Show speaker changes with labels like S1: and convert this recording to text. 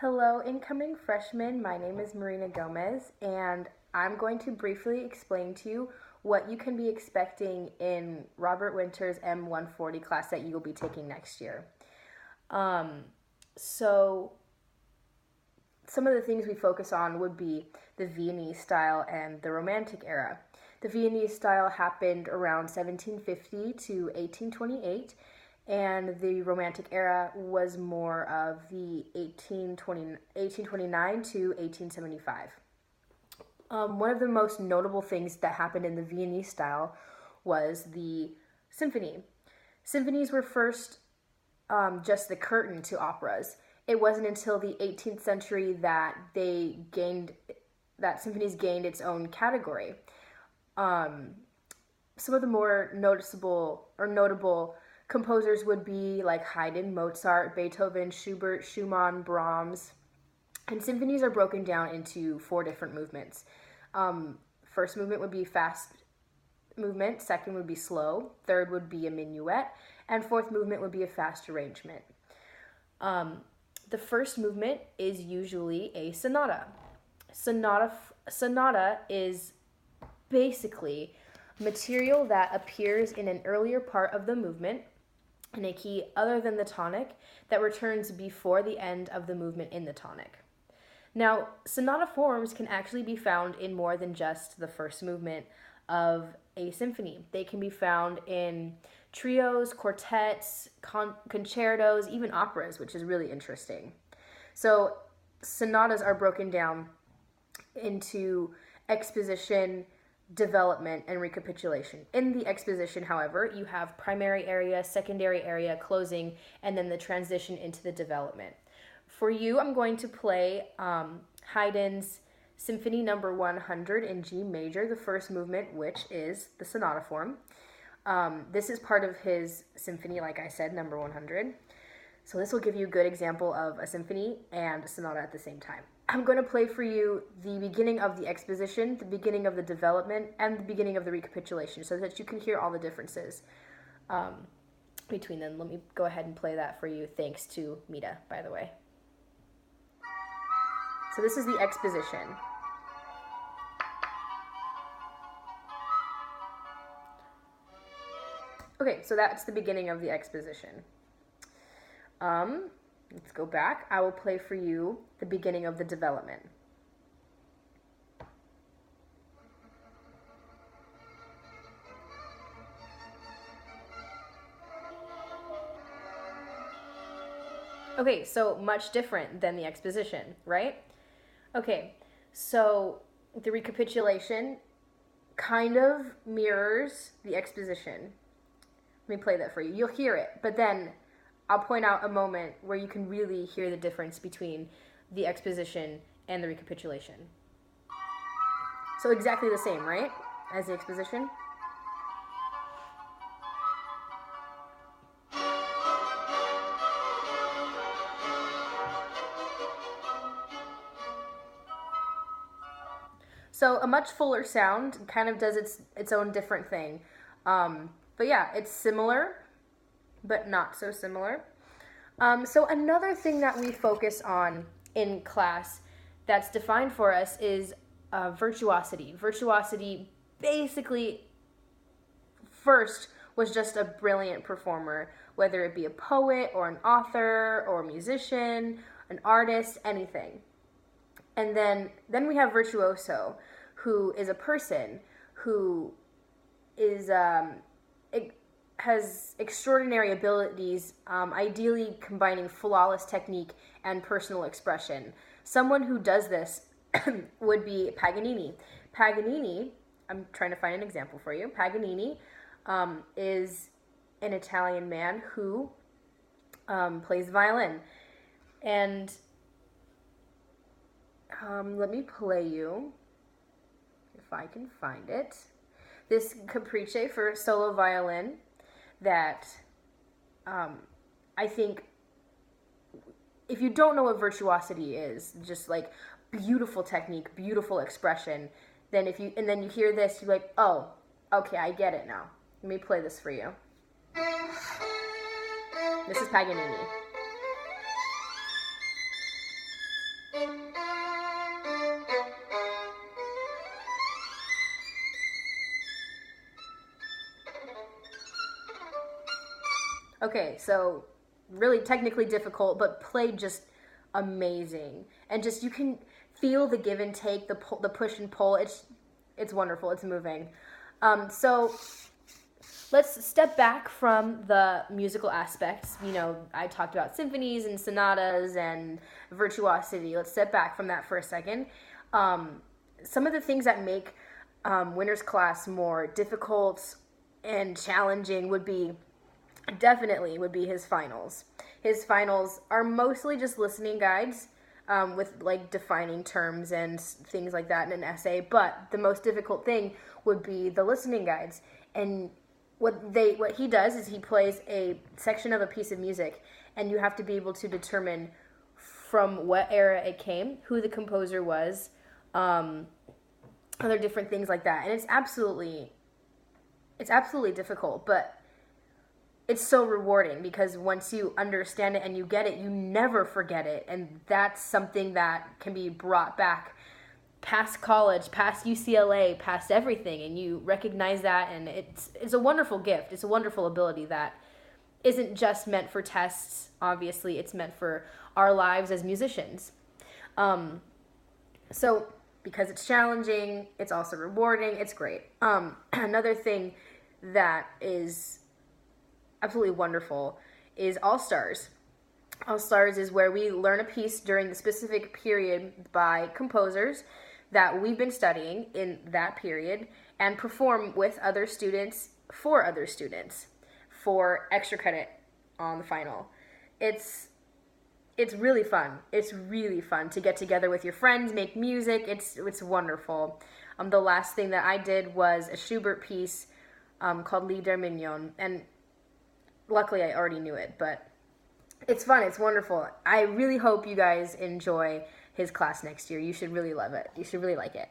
S1: Hello, incoming freshmen. My name is Marina Gomez, and I'm going to briefly explain to you what you can be expecting in Robert Winter's M140 class that you will be taking next year. Um, so, some of the things we focus on would be the Viennese style and the Romantic era. The Viennese style happened around 1750 to 1828, and the Romantic era was more of the 1829 to 1875. One of the most notable things that happened in the Viennese style was the symphony. Symphonies were first just the curtain to operas. It wasn't until the 18th century that symphonies gained its own category. Some of the more noticeable or notable composers would be like Haydn, Mozart, Beethoven, Schubert, Schumann, Brahms. And symphonies are broken down into 4 different movements. First movement would be fast movement, second would be slow, third would be a minuet, and fourth movement would be a fast arrangement. The first movement is usually a sonata. Sonata is basically material that appears in an earlier part of the movement in a key other than the tonic that returns before the end of the movement in the tonic. Now, sonata forms can actually be found in more than just the first movement of a symphony. They can be found in trios, quartets, concertos, even operas, which is really interesting. So, sonatas are broken down into exposition, development, and recapitulation. In the exposition, however, you have primary area, secondary area, closing, and then the transition into the development. For you, I'm going to play Haydn's Symphony Number 100 in G major, the first movement, which is the sonata form. This is part of his symphony, like I said, number 100. So this will give you a good example of a symphony and a sonata at the same time. I'm going to play for you the beginning of the exposition, the beginning of the development, and the beginning of the recapitulation so that you can hear all the differences between them. Let me go ahead and play that for you, thanks to Mita, by the way. So this is the exposition. Okay, so that's the beginning of the exposition. Let's go back. I will play for you the beginning of the development. Okay, so much different than the exposition, right? Okay, so the recapitulation kind of mirrors the exposition. Let me play that for you. You'll hear it, but then I'll point out a moment where you can really hear the difference between the exposition and the recapitulation. So exactly the same, right, as the exposition? So a much fuller sound kind of does its own different thing. But yeah, it's similar, but not so similar. So another thing that we focus on in class that's defined for us is virtuosity. Virtuosity basically first was just a brilliant performer, whether it be a poet or an author or a musician, an artist, anything. And then we have virtuoso, who is a person who is has extraordinary abilities, ideally combining flawless technique and personal expression. Someone who does this would be Paganini. Paganini, I'm trying to find an example for you. Paganini is an Italian man who plays violin. And let me play you, if I can find it, this Caprice for solo violin that I think, if you don't know what virtuosity is, just like beautiful technique, beautiful expression, then you hear this, you're like, oh, okay, I get it now. Let me play this for you. This is Paganini. Okay, so really technically difficult, but played just amazing. And just you can feel the give and take, the push and pull. It's wonderful. It's moving. So let's step back from the musical aspects. You know, I talked about symphonies and sonatas and virtuosity. Let's step back from that for a second. Some of the things that make Winter's class more difficult and challenging would be his finals. His finals are mostly just listening guides with like defining terms and things like that in an essay, but the most difficult thing would be the listening guides. And what he does is he plays a section of a piece of music, and you have to be able to determine from what era it came, who the composer was, other different things like that. And it's absolutely difficult, but it's so rewarding because once you understand it and you get it, you never forget it. And that's something that can be brought back past college, past UCLA, past everything. And you recognize that, and it's a wonderful gift. It's a wonderful ability that isn't just meant for tests. Obviously, it's meant for our lives as musicians. So because it's challenging, it's also rewarding. It's great. Another thing that is absolutely wonderful is All Stars. All Stars is where we learn a piece during the specific period by composers that we've been studying in that period and perform with other students for extra credit on the final. It's really fun. It's really fun to get together with your friends, make music. It's wonderful. The last thing that I did was a Schubert piece called Lieder Mignon, and luckily I already knew it, but it's fun. It's wonderful. I really hope you guys enjoy his class next year. You should really love it. You should really like it.